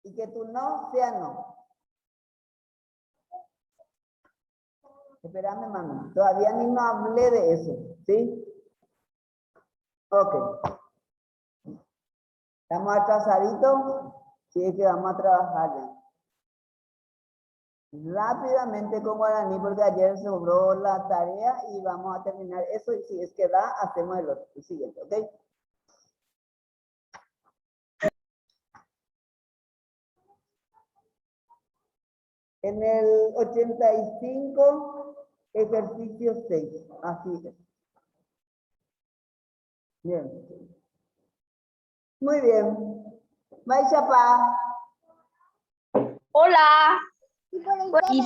Y que tu no sea no. Espérame, mami. Todavía ni no hablé de eso, ¿sí? Ok. ¿Estamos atrasaditos? Sí, es que vamos a trabajar ya. Rápidamente con guaraní, porque ayer sobró la tarea y vamos a terminar eso. Y si es que da, hacemos el siguiente, ¿ok? En el 85, ejercicio 6. Así es. Bien. Muy bien. Maishapa. Hola. Y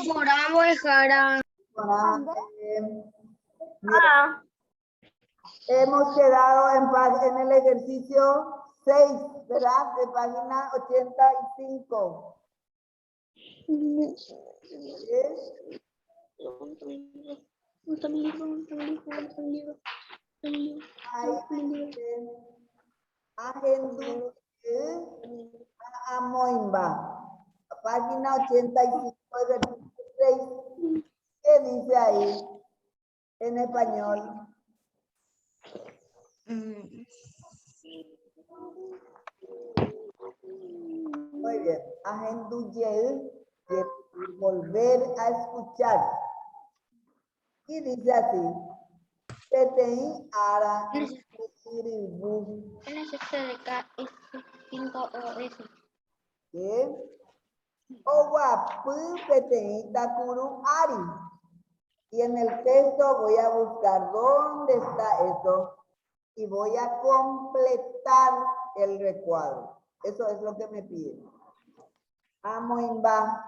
por ambos dejarán. Bien. Hemos quedado en el ejercicio 6, ¿verdad? De página 85. ¿Sí? Ahí dice, Agendu Amoimba. Página 85, ejercicio 6. ¿Qué dice ahí en español? Muy bien. Agenduyel, volver a escuchar. Y dice así. PTI ara iribu. ¿Qué necesita de K5OS? ¿Qué? Owapu PTI takuru ari. Y en el texto voy a buscar dónde está esto y voy a completar el recuadro. Eso es lo que me piden. Amoimba.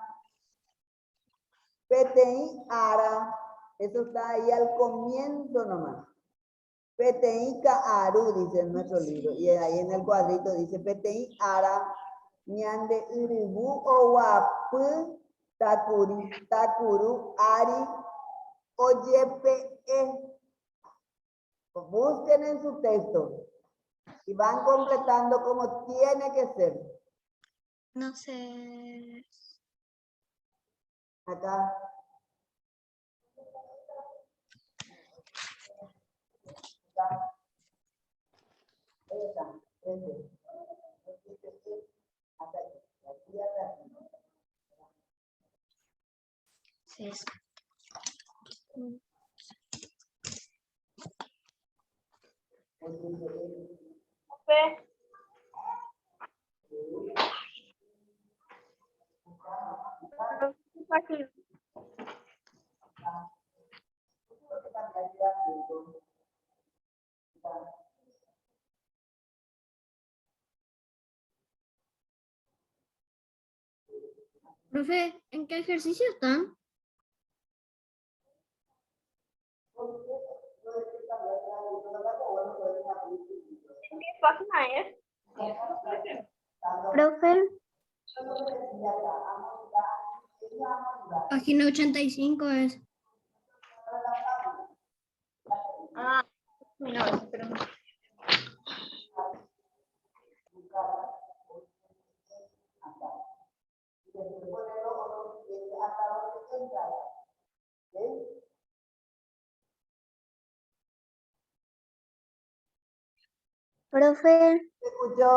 PTI ara. Eso está ahí al comienzo nomás. PTI Kaaru, dice en nuestro libro. Y ahí en el cuadrito dice PTI Ara, Ñande Uribu Owapu, Takuru, Ari, Oyepe. Busquen en su texto y van completando como tiene que ser. No sé. Acá. Sí. Profe, ¿en qué ejercicio están? ¿En qué página es? Profe. Página 85 es. Ah, no, pero no. Profe. ¿Se escuchó?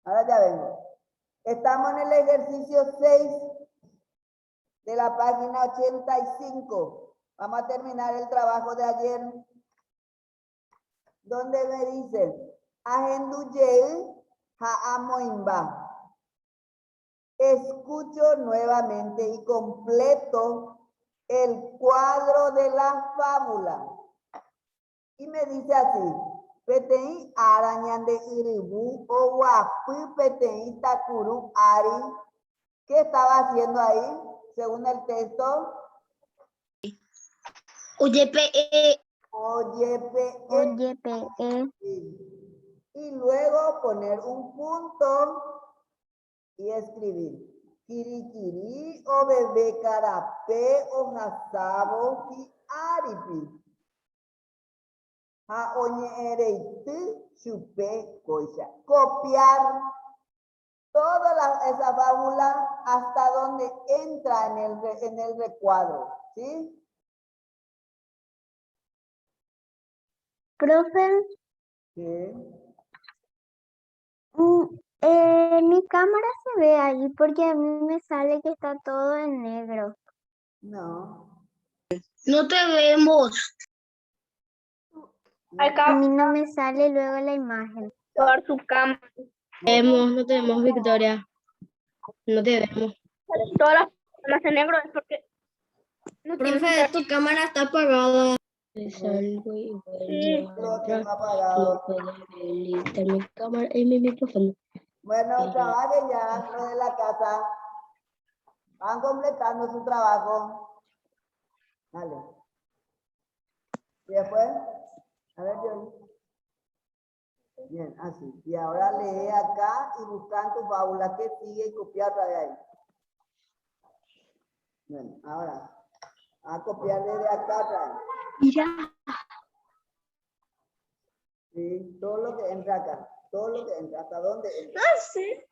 Ahora ya vengo. Estamos en el ejercicio 6 de la página 85. Vamos a terminar el trabajo de ayer, donde me dicen, Agenduyel Haamoimba. Escucho nuevamente y completo el cuadro de la fábula. Y me dice así, PTI arañan de iribu o guapu PTI takuru ari. ¿Qué estaba haciendo ahí, según el texto? UYPE. OYPE. Y luego poner un punto y escribir. Kirikiri o bebé carapé o jasabo y aripi. Ha oñe ereitu chupe coisa. Copiar esa fábula hasta donde entra en el recuadro, ¿sí? Profe, Sí. mi cámara se ve ahí porque a mí me sale que está todo en negro. No. No te vemos. A Acá mí no me sale luego la imagen. por su cámara. No te vemos, Victoria. No te vemos. Todas las cámaras en negro es porque no tiene Profe, tu cámara está apagada. Salgo y Sí. Lo vuelvo a tengo entrar. apagado. No puedo habilitar mi cámara y mi micrófono. Bueno, trabajen ya lo de la casa. Van completando su trabajo. Dale. Y después, a ver, yo. Bien, así. Y ahora lee acá y buscan tu fábula que sigue y copiar otra vez ahí. Bueno, ahora, a copiar desde acá otra vez. Mira. Sí, todo lo que entra acá. Todo lo que entra. ¿Hasta dónde entra? Sí.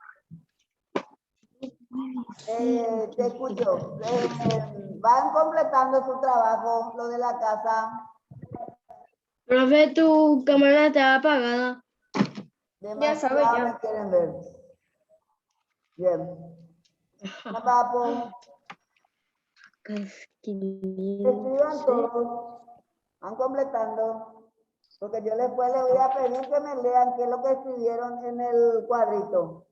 Te escucho. Van completando su trabajo, lo de la casa. Profe, tu cámara está apagada. Ya sabe Demasiado ya. me quieren ver. Bien. Papo, escriban todos. Van completando. Porque yo después les voy a pedir que me lean qué es lo que escribieron en el cuadrito.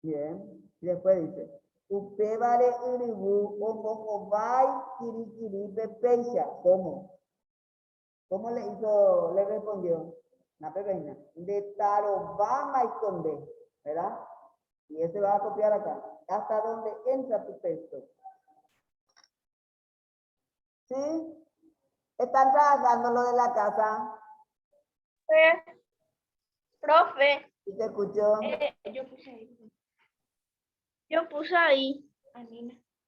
Bien. Y después dice. Upebare iribu, omojobai, kirikiri, pepecha. ¿Cómo? ¿Cómo le hizo? Le respondió. Una pequeña. De tarobama y conde. ¿Verdad? Y ese va a copiar acá. Hasta donde entra tu texto. ¿Sí? Están trabajando lo de la casa. Profe, ¿Y te escuchó? yo puse ahí. Yo puse ahí.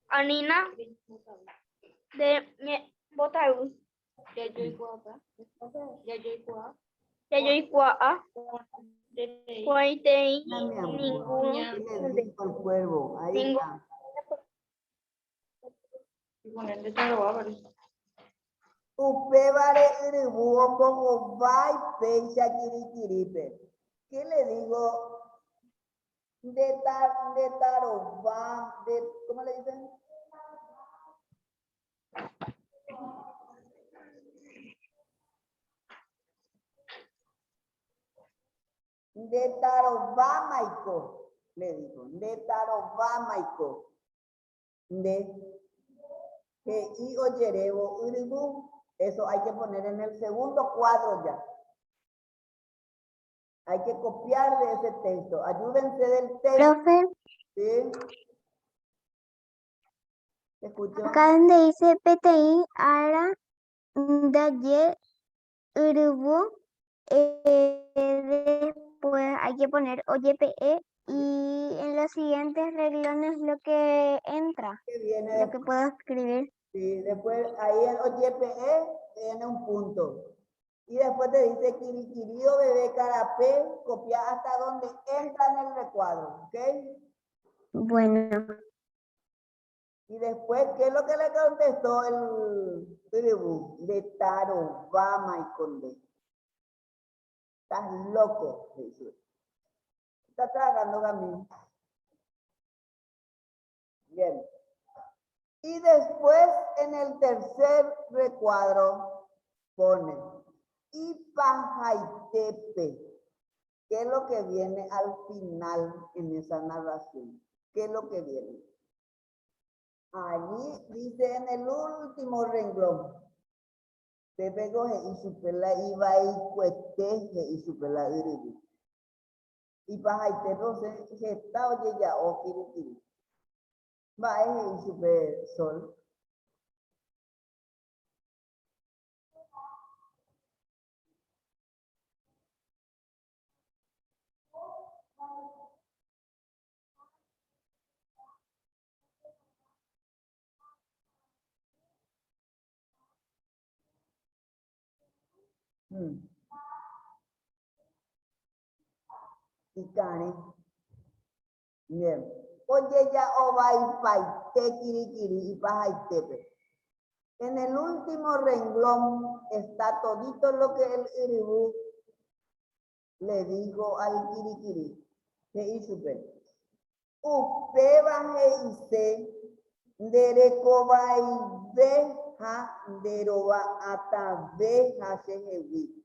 Anina. De mi Botaú. Ya yo igual. Cuaitei Ah, mi amor. ningún. ¿Qué le dijo el cuervo? Ahí Ningún. está. Upebare iribu, omojobai, pecha, kirikiripe. ¿Qué le digo? De tarobam, ¿cómo le dicen? De tarobamaico, le dijo. De tarobamaico. De que y oyerevo iribu. Eso hay que poner en el segundo cuadro ya. Hay que copiar de ese texto. Ayúdense del texto. Profe, ¿Sí? ¿Escuchó? acá donde dice PTI, ARA, Daye, Urubu, después hay que poner OYPE y en los siguientes renglones lo que entra, Que viene lo que después. puedo escribir. Sí, después ahí en OYPE tiene un punto. Y después te dice Kirikirio, bebé, carapé, copia hasta donde entra en el recuadro. ¿Ok? Bueno, Y después, ¿qué es lo que le contestó el tribu? De Taro, Bama y Conde. Estás loco, dice. Está tragando gamín. Bien. Y después, en el tercer recuadro, pone Ipajaitepe. ¿Qué es lo que viene al final en esa narración? ¿Qué es lo que viene? Allí dice en el último renglón. Pepe coge y su pela iba y cuesteje y su pela iribu. Y Pajaitepe se está oye ya o kirikiri. Va y su sol. Ticane. Bien. Oye, ya ovai paite kirikiri y pajaitepe. En el último renglón está todito lo que el iribú le dijo al kirikiri. Que isupe. Upe baje ise. Derekoba y beja. Deroba ata beja shehewi.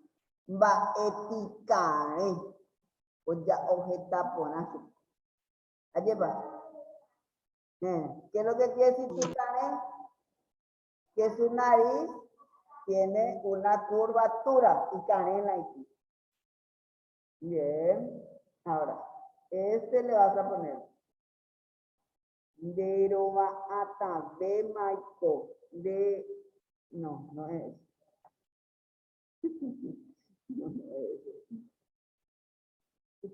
Va eticane. Oya ojeta ponasu. Allí va. ¿Qué es lo que quiere decir ticane? Que su nariz tiene una curvatura y canela aquí. Bien. Ahora, este le vas a poner. Deroba ata de maito. De. No, no es. No, no es.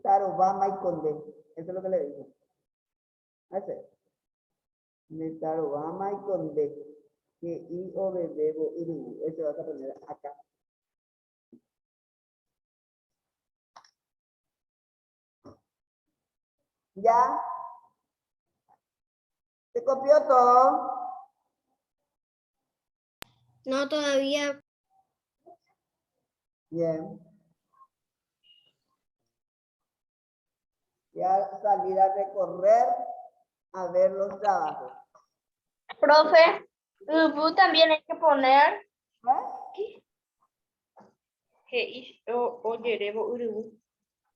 Taroba y con D. Eso es lo que le digo. Hace. De taroba y con D. Que I o de debo y eso vas a poner acá. ¿Ya? ¿Se copió todo? No, todavía. Bien. Ya salir a recorrer a ver los trabajos. Profe, Ubu también hay que poner. ¿Eh? Que oyerebo urubu.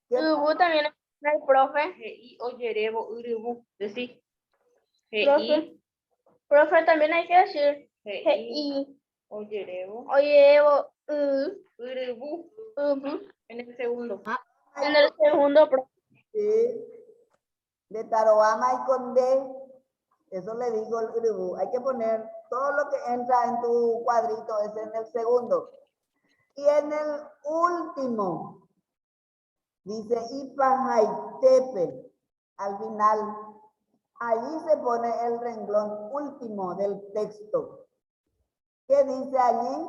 ¿Qué? Ubu también hay que poner, profe. Que oyerebo urubu. Decir. Profe, también hay que decir. Que oyerebo. Oyerebo urubu. En el segundo. En el segundo, profe. Sí. De Tarobama y con D. Eso le digo el urubú. Hay que poner todo lo que entra en tu cuadrito, es en el segundo. Y en el último, dice Ipajaitepe. Al final, allí se pone el renglón último del texto. ¿Qué dice allí?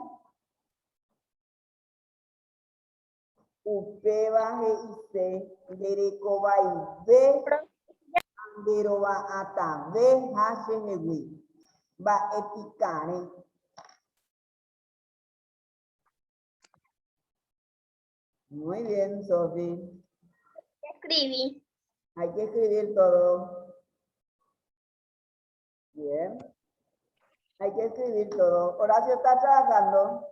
Upe baje y se, derecoba y ve, anderoba ata, ve, hashehewi, va eticane. Muy bien, Sofi. Escribí. Hay que escribir todo. Bien. Hay que escribir todo. Horacio, ¿está trabajando?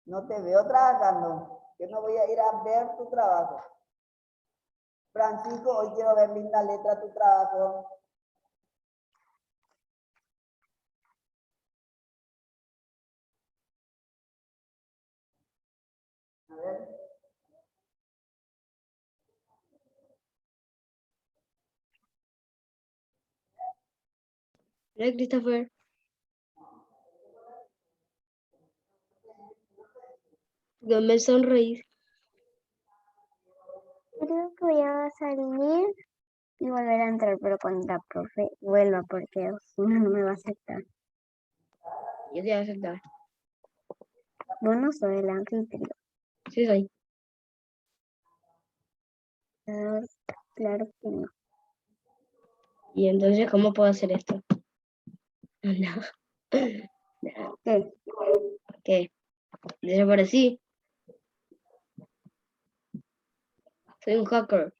No te veo trabajando. Yo no voy a ir a ver tu trabajo. Francisco, hoy quiero ver linda letra tu trabajo. A ver. Hola, Christopher. No me sonreís. Creo que voy a salir y volver a entrar, pero cuando la profe vuelva, porque si no, no me va a aceptar. Yo te voy a aceptar. Vos no soy el anfitrión. Sí, soy. Claro que no. Y entonces, ¿cómo puedo hacer esto? No. ¿Qué? ¿Qué? Desaparecí. Soy un hacker.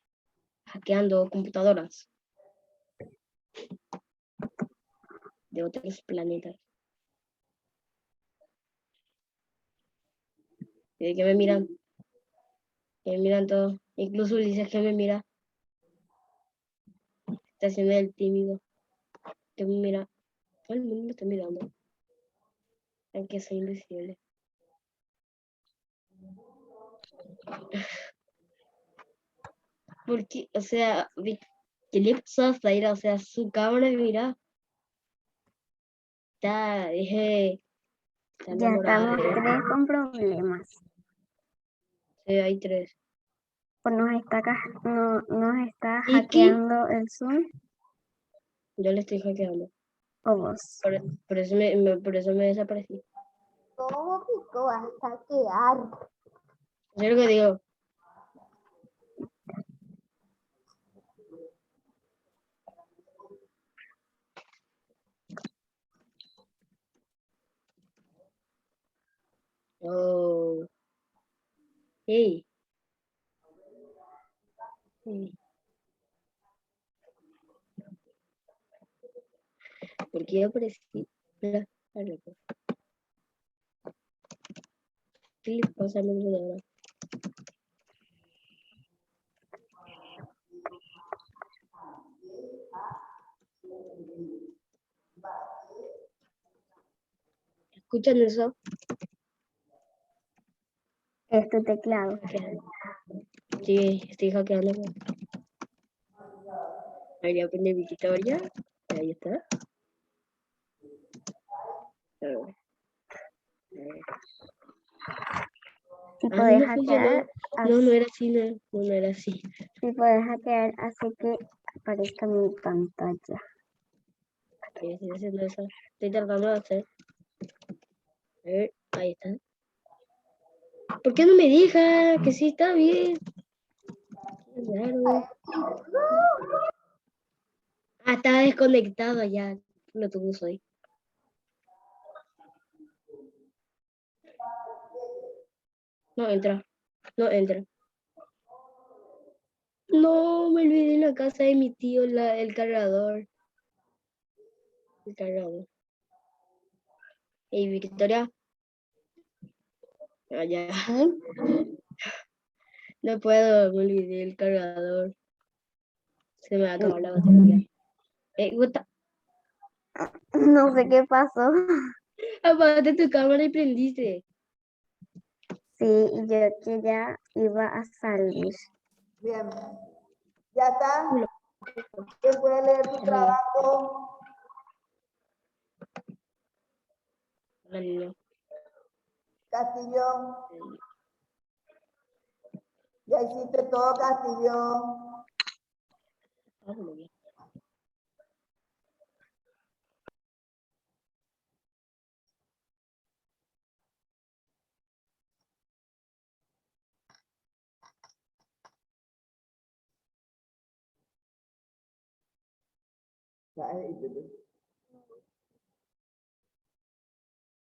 Hackeando computadoras de otros planetas. Y que me miran. Que me miran todos. Incluso Ulises que me mira. Está haciendo el tímido. Que me mira. Todo el mundo me está mirando. Aunque soy invisible. Porque, o sea, ¿qué le pasó a Zaira? O sea, su cámara, mira. Está, dije. Está Ya enamorada. estamos 3 con problemas. Sí, hay 3. Pues nos está ¿Y qué? hackeando el Zoom Yo le estoy hackeando. o vos. Por eso me desaparecí. ¿Cómo pico vas a hackear? Yo lo que digo. Oh. Hey. ¿Por qué aparecí? Mira, ¿qué le pasa al hombre de ahora? ¿Escuchan eso? Es tu teclado. Sí, estoy hackeando. Ahí aprende mi historia. Ahí está. Si Ah, puedes no hackear, funcionó. No era así, no era así. si puedes hackear, hace que aparezca mi pantalla. Estoy haciendo eso. Estoy tratando de hacer. A ver, ahí está. ¿Por qué no me deja? Que sí está bien. Qué raro. Ah, está desconectado ya. Lo tuve hoy. No entra. No entra. No, me olvidé en la casa de mi tío el cargador. El cargador. Hey, Victoria. Allá. No puedo, me olvidé el cargador. Se me va a acabar la batería. Gusta. No sé qué pasó. Apagaste tu cámara y prendiste. Sí, y yo que ya iba a salir. Bien. ¿Ya está? ¿Quién puede leer tu trabajo? La niña. Castillo. Ya hiciste todo, Castillo.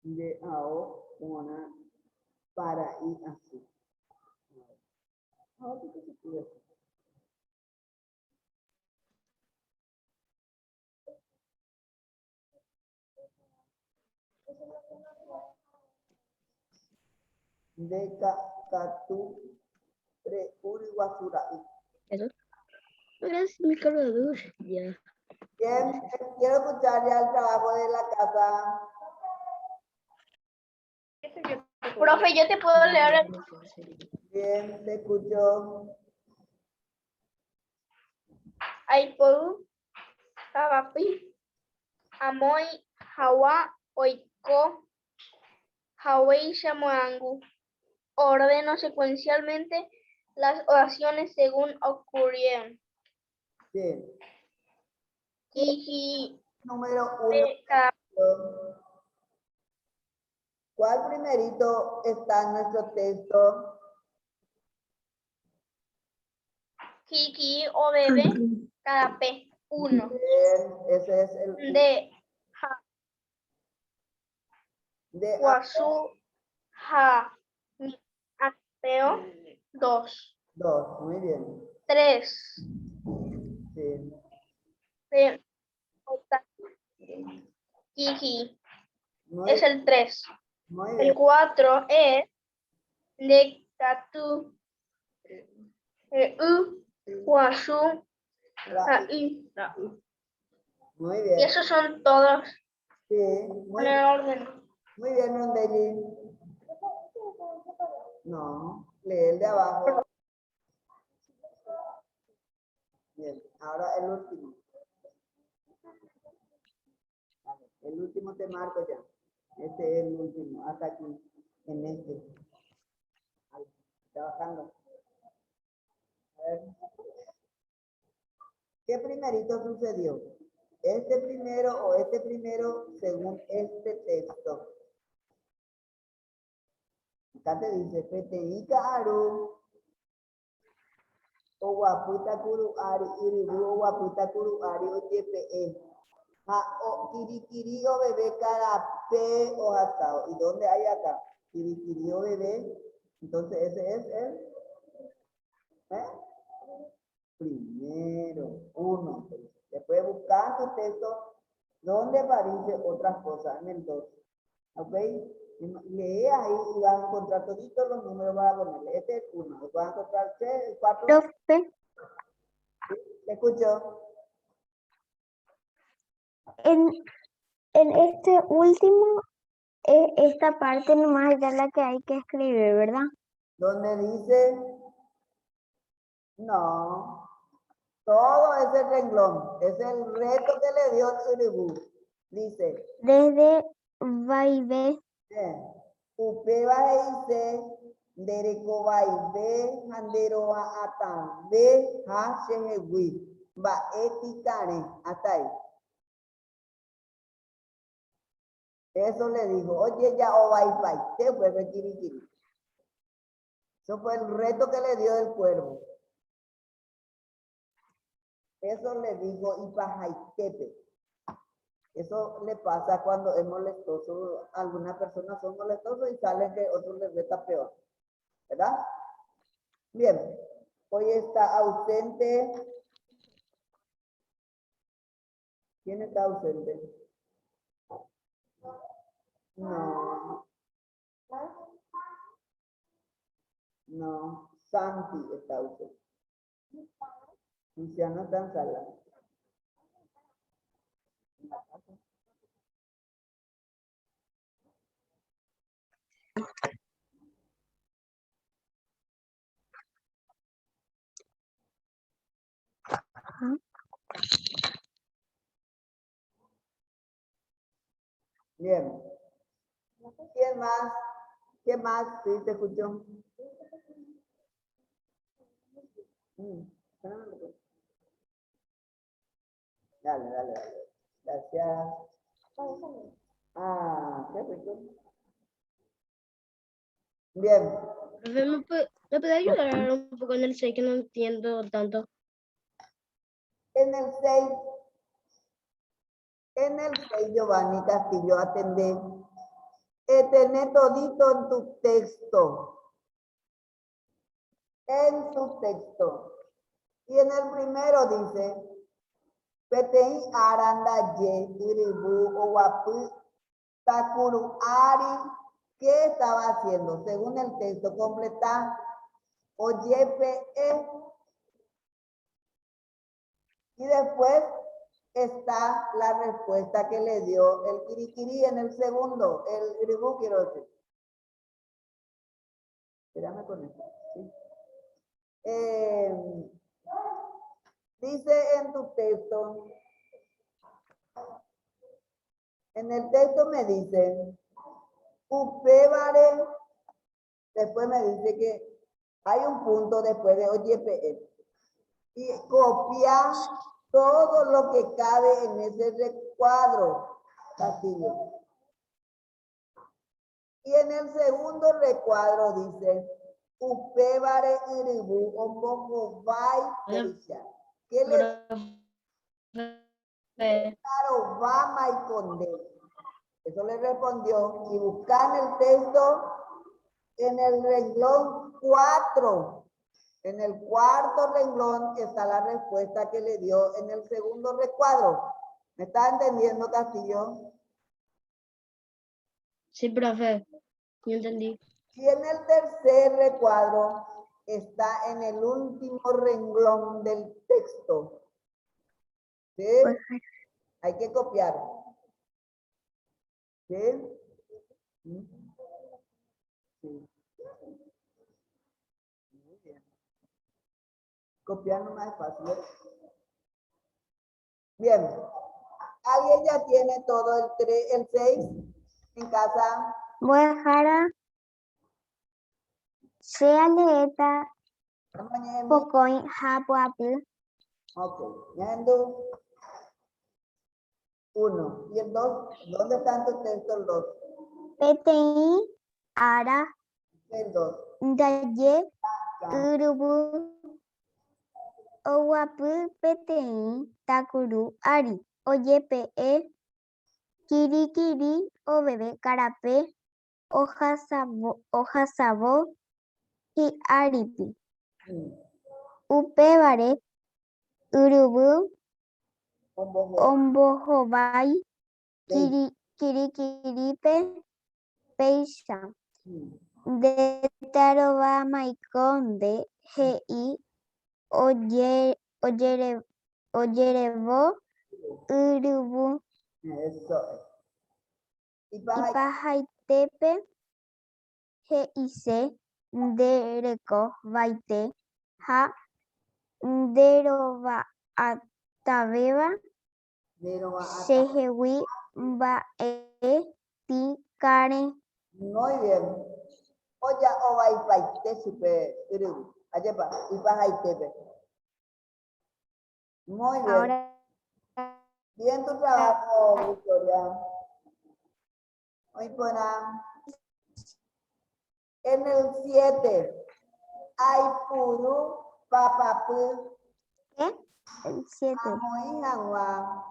De ahora para y así. De catu pre uriguasura. ¿Eso? Gracias, mi cargador. Ya. Bien, quiero escuchar ya el trabajo de la casa. Profe, yo te puedo leer. Bien, te escucho. Aiporu, Kabapi, Amoy, Hawa, Oiko, Hawei, Shamoangu. Ordeno secuencialmente las oraciones según ocurrieron. Bien. Y Número 1. ¿Cuál primerito está en nuestro texto? Kiki o bebé, cada P, 1. Bien, ese es el de Guazú, Ja, Mi, Ateo, 2. 2. Muy bien. 3. Sí. Kiki, Muy, es el 3. muy El bien. 4 es de Catu, Guazú, Ai. Muy Y bien. esos son todos Sí, en el orden. muy bien, Rondeli. No, lee el de abajo. Bien, ahora el último. El último te marco ya. Este es el último, hasta aquí, en este. Ahí, trabajando. A ver. ¿Qué primerito sucedió? ¿Este primero o este primero según este texto? Acá te dice, Peteika Aru, o Guaputa Kuru Ari, Iribu, o Guaputa Kuru Ari, o YPE. O Kirikiri o bebé cara P o Hatao. ¿Y dónde hay acá? Kirikiri o bebé. Entonces ese es el primero, uno. Después buscar tu texto donde aparece otras cosas en el 2. ¿Ok? Lee ahí y vas a encontrar todos los números, vas a ponerle. Este es 1. Después vas a encontrar el 4. Profe, ¿Te escucho? en este último, esta parte nomás es la que hay que escribir, ¿verdad? Donde dice, no, todo ese renglón, es el reto que le dio el Uribú. Dice, Desde Vaivén, Upeba dice, Dereko Vaive, Handero Atan, Ve, Ha, Shehegui, Va, Eti, Karen, hasta ahí. Eso le dijo, oye, ya o Wi-Fi, ¿qué fue el kirikiri? Eso fue el reto que le dio el cuervo. Eso le dijo Ipajaitepe. Eso le pasa cuando es molestoso. Algunas personas son molestosas y salen que otros les reta peor. ¿Verdad? Bien. Hoy está ausente. ¿Quién está ausente? No. No. Santi está ausente. Luciano está en sala. Bien. ¿Quién más? ¿Qué más? Sí, te escuchó. Dale, dale, dale. Gracias. Ah, qué rico. Bien. Profe, ¿me puede ayudar un poco en el 6 que no entiendo tanto? En el 6, Giovanni Castillo, atendé. Tener todito en tu texto. En tu texto. Y en el primero dice, Petei aranda ye iribu owapu takuru ari. ¿Qué estaba haciendo? Según el texto, completa oyepe y después está la respuesta que le dio el kirikiri en el segundo, el iribu, quiero decir. Espérame con esto. ¿Sí? Dice en tu texto, en el texto me dice, Upebare, después me dice que hay un punto después de OYPE. Y copia todo lo que cabe en ese recuadro, Castillo. Y en el segundo recuadro dice, Upebare iribu omogo vai perisha. ¿Qué le claro, Obama y Condé? Eso le respondió y buscan el texto en el renglón 4. En el cuarto renglón está la respuesta que le dio en el segundo recuadro. ¿Me está entendiendo, Castillo? Sí, profe, yo entendí. Y en el tercer recuadro está en el último renglón del texto. ¿Sí? Hay que copiar. ¿Sí? Sí. Muy bien. Copiar no es fácil. Bien. ¿Alguien ya tiene todo el 6 en casa? voy a dejar a sea leeta pocoin hapuapu. Ok. Yendo. 1. ¿Y el 2? ¿Dónde está tu texto el 2? Petei ara El 2. daye urubu owapu petei takuru ari. Oye pe kirikiri o bebé carapé ohasavo hi'áripi. Mm. Upévare yryvu Omboho. ombohovái Pei. kirikíripe péicha. Mm. Ndetarovamaikónte he'i ojerevo yryvu Eso. ipahaitépe he'ise nderekovaite ha nderova'atavéva chehegui mba'etekare. Muy bien. Oya ovaipaite chupe yryvu. Ajepa, ipahaitepe. Muy bien. Ahora Bien tu trabajo, Victoria. Muy buena. En el 7 hay puru, papapu, ¿qué? El 7. amoy, agua.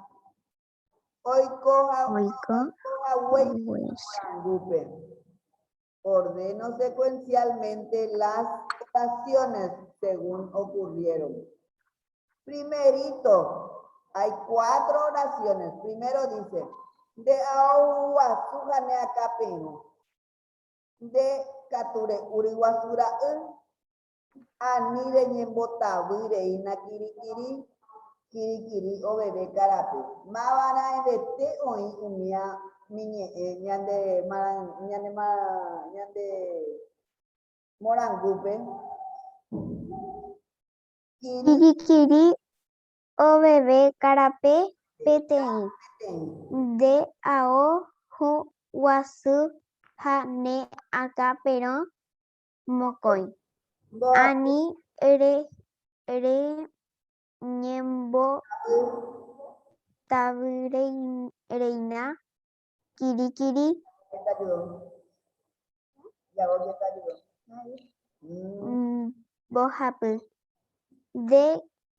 Oiko, Oiko, agüey, pues, angupe. Ordeno secuencialmente las oraciones según ocurrieron. Primerito, hay 4 oraciones. Primero dice, de agua sujane acapeno, de cature uriwasura anire ñembota vire ina kirikiri, kirikiri o bebé carape. Mabana vete hoy umia miñe ñande morangupe. Kirikiri o bebé carapé peteĩ. De ao hu guasu ha ne akapérõ mokõi. Ani reñembotavyreína kirikiri mbohapy. De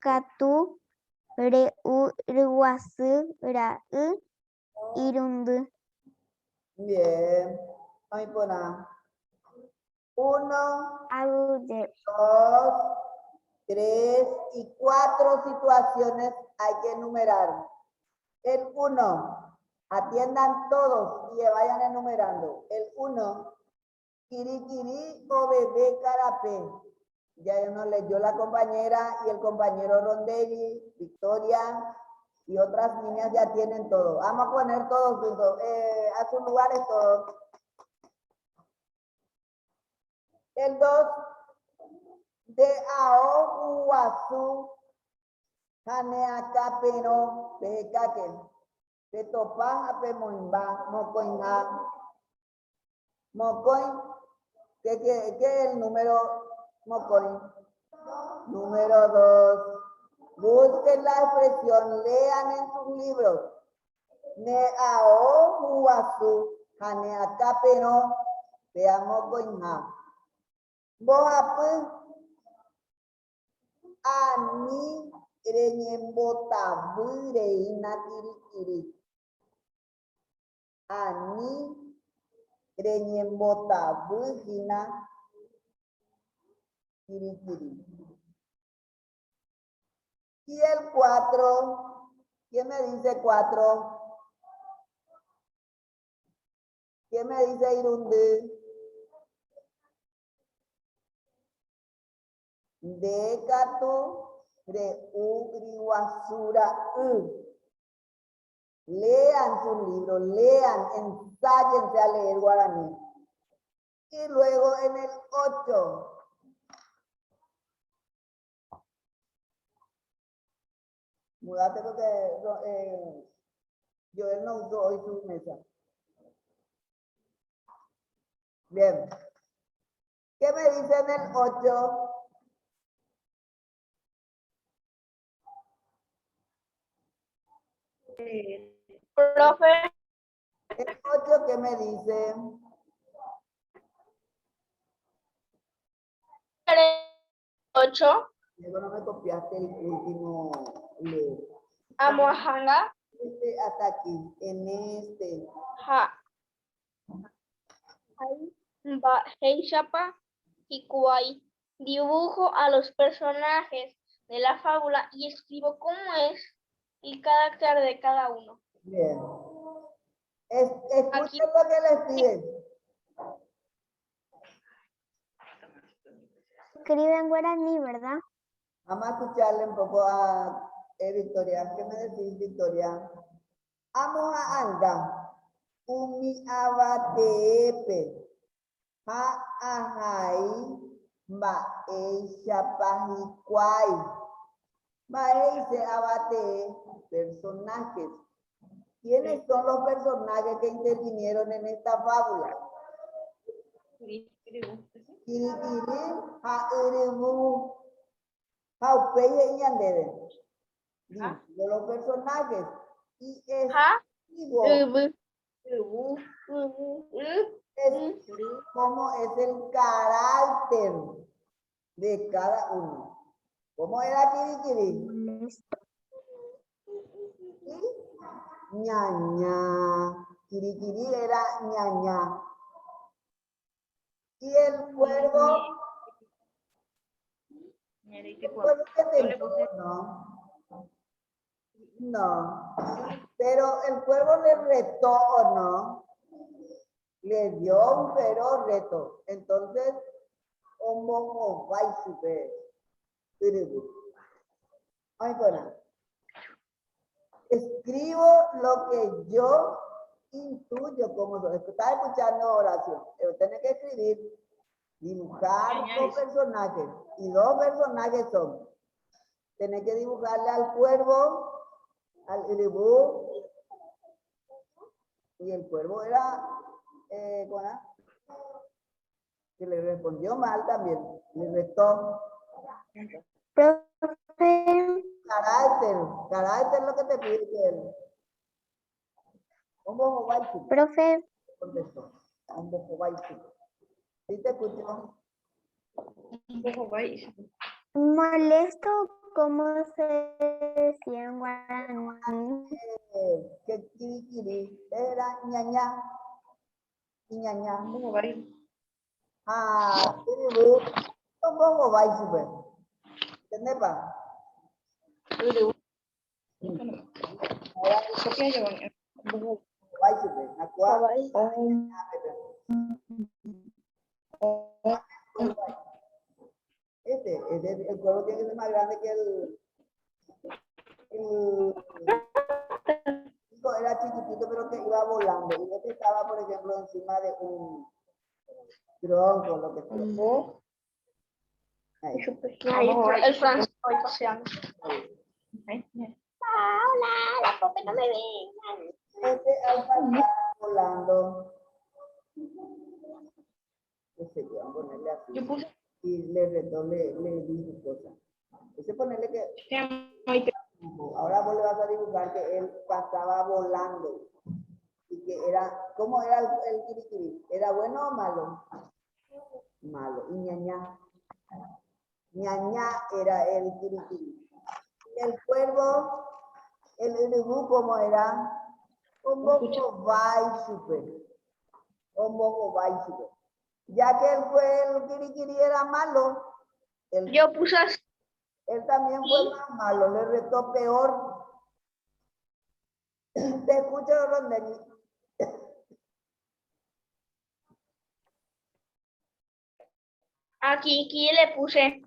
katu ryguasu ra'y irundy. Bien. Ay, pona. 1, Agude. 2, 3 y 4 situaciones hay que enumerar. El 1, atiendan todos y vayan enumerando. El 1, kirikiri o bebé carapé. Ya nos leyó la compañera y el compañero Rondelli, Victoria y otras niñas ya tienen todo. Vamos a poner todos juntos, a sus lugares todos. El 2, de ao uasu haneaka pero pejekake. Petopa ape moimba mocoinha. Mocoin, ¿qué es el número mocoin? Número 2. Busquen la expresión, lean en sus libros. Ne ao uasu haneaka pero veamos coinha. Bohapu ani reñembota bureina kirikiri. Ani reñembota bujina kirikiri. Y el 4, ¿quién me dice 4? ¿Quién me dice Irundi? De katu re uriwasura. Lean su libro, lean, ensáyense a leer guaraní. Y luego en el 8. Mudate porque Joel no usó hoy su mesa. Bien. ¿Qué me dice en el 8? Profe, El 8, ¿qué me dice? 8, Luego no me copiaste el último leer. Amohanga, Hasta aquí, en este. ha. Hey Chapa y Kuai. Dibujo a los personajes de la fábula y escribo cómo es el carácter de cada uno. Bien. Escuchen Aquí. lo que les piden. Escribe en guaraní, ¿verdad? Vamos a escucharle un poco a Victoria. ¿Qué me decís, Victoria? Amos a anda. Umi abatepe. Ha ahai. Maei chapajicuay. Maei se abate personajes. ¿Quiénes son los personajes que intervinieron en esta fábula? Kirikiri, Hairibu, Haupeye y Yandere. De los personajes. Y escribo es cómo es el carácter de cada uno. ¿Cómo era Kirikiri? Ñaña. Kirikiri era ñaña. Y el cuervo. ¿El cuervo que tentó? No. No. Pero el cuervo le retó o no. Le dio un feroz reto. Entonces, como vai super. Ay, bueno. Escribo lo que yo intuyo como estaba escuchando oración, pero tiene que escribir, dibujar dos personajes, y dos personajes son, tiene que dibujarle al cuervo, al iribú, y el cuervo era, que le respondió mal también, le restó. Profe, Carácter es lo que te pide que él. ¿Cómo va el chico? profe, Contestó. ¿Cómo va el chico? ¿Sí te escuchó? molesto, ¿cómo se decía en guaraní? Que kirikiri era ñaña. Y ñaña. Ah, ¿cómo va el chico? ¿Entendés, pa? El cuervo tiene que ser más grande que el chico era chiquitito, pero que iba volando. Y este estaba, por ejemplo, encima de un tronco, lo que sea. Ahí. El francés hoy paseando. Hola, la pope no me vengan. Este al pasar volando. No sé, yo voy a ponerle así. Y le retó, le dijo cosas. Ese ponerle que. Ahora vos le vas a dibujar que él pasaba volando. Y que era, ¿cómo era el kirikiri? ¿Era bueno o malo? Malo. Y ñaña. Ñaña era el kirikiri. Y el cuervo, el urubú, ¿cómo era? Un poco vai super. Un poco vai super. Ya que el kirikiri era malo, Yo puse así. él también fue más malo, le retó peor. Te escucho, Rondeñi. A Kiki le puse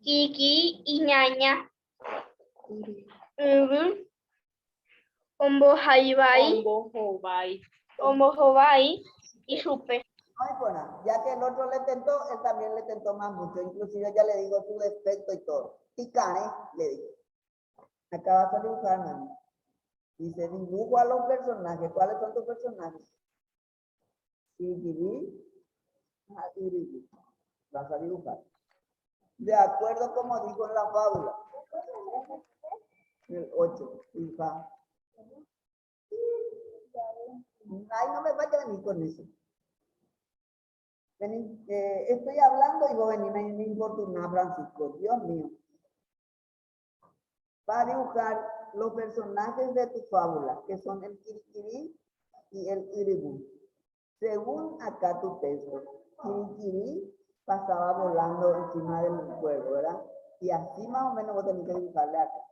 Kiki y ñaña. Ombo Jaibai. Ombo Jobai y supe. Ay, bueno, ya que el otro le tentó, él también le tentó más mucho. Inclusive ya le digo su defecto y todo. Ticane, le digo. Acá vas a dibujar, mami. Dice, dibujo a los personajes. ¿Cuáles son tus personajes? Kirikiri, Irigi. Vas a dibujar. De acuerdo como dijo en la fábula. El 8. Dibuja. Ay, no me vaya a venir con eso. Vení, estoy hablando y vos venís, me importuna, Francisco. Dios mío. Va a dibujar los personajes de tu fábula, que son el kirikiri y el iribú. Según acá tu texto, Kirikiri pasaba volando encima del cuervo, ¿verdad? Y así más o menos vos tenés que dibujarle acá.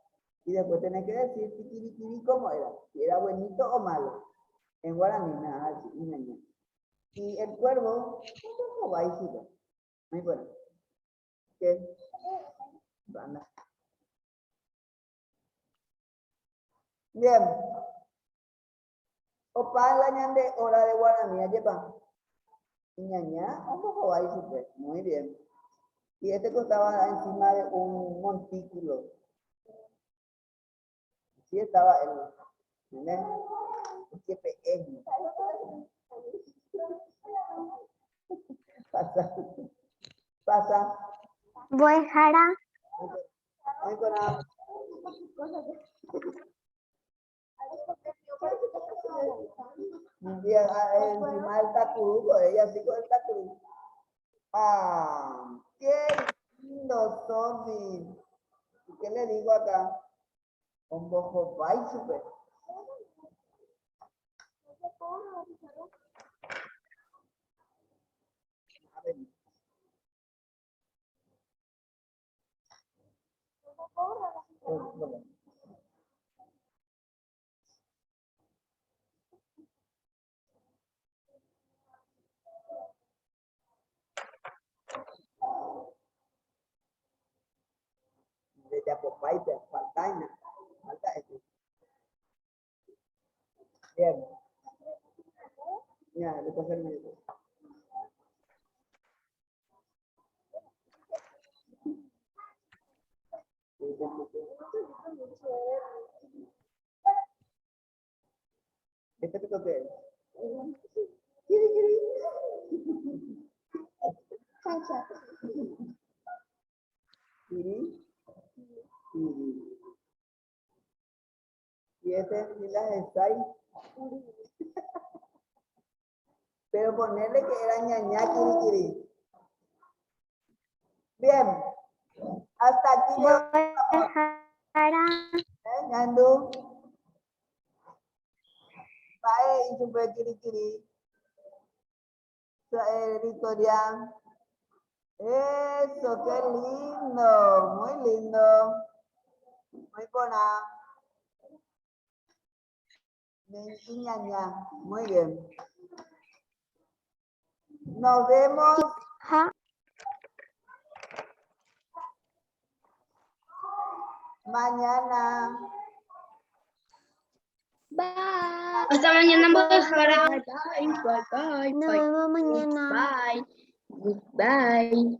Y después tenés que decir si Kirikiri cómo era, si era buenito o malo. En guaraní, nada, así, y el cuervo, ¿cómo va a decir? Muy bueno. ¿Qué? Anda. Bien. Opa la ñande hora de guaraní, lleva. Ñaña, un poco va a decir, muy bien. Y este costaba encima de un montículo. Sí estaba el, ¿entendés? GPS. Pasa. Pasa. Voy Jara. Muy buena. Encima del tacurú, ella sí con el tacurú. Ah, qué lindo, Sofi. ¿Y qué le digo acá? Un bojo vai super. A ver. Bueno. De Apopay, de Faltaina. Falta este. Bien. Ya, le pasa el medio. ¿Este pico qué es? Kiri. Kiri. Y este es las estáis. Pero ponerle que era ñaña, kiri. Bien. Hasta aquí. Voy Jara. Ñandu. Bye, y super kiri. Victoria. Eso, qué lindo. Muy lindo. Muy buena. Ñaña. Muy bien. Nos vemos. Ja. Mañana. Bye. Hasta mañana, Jara. Nos vemos mañana. Bye. Goodbye.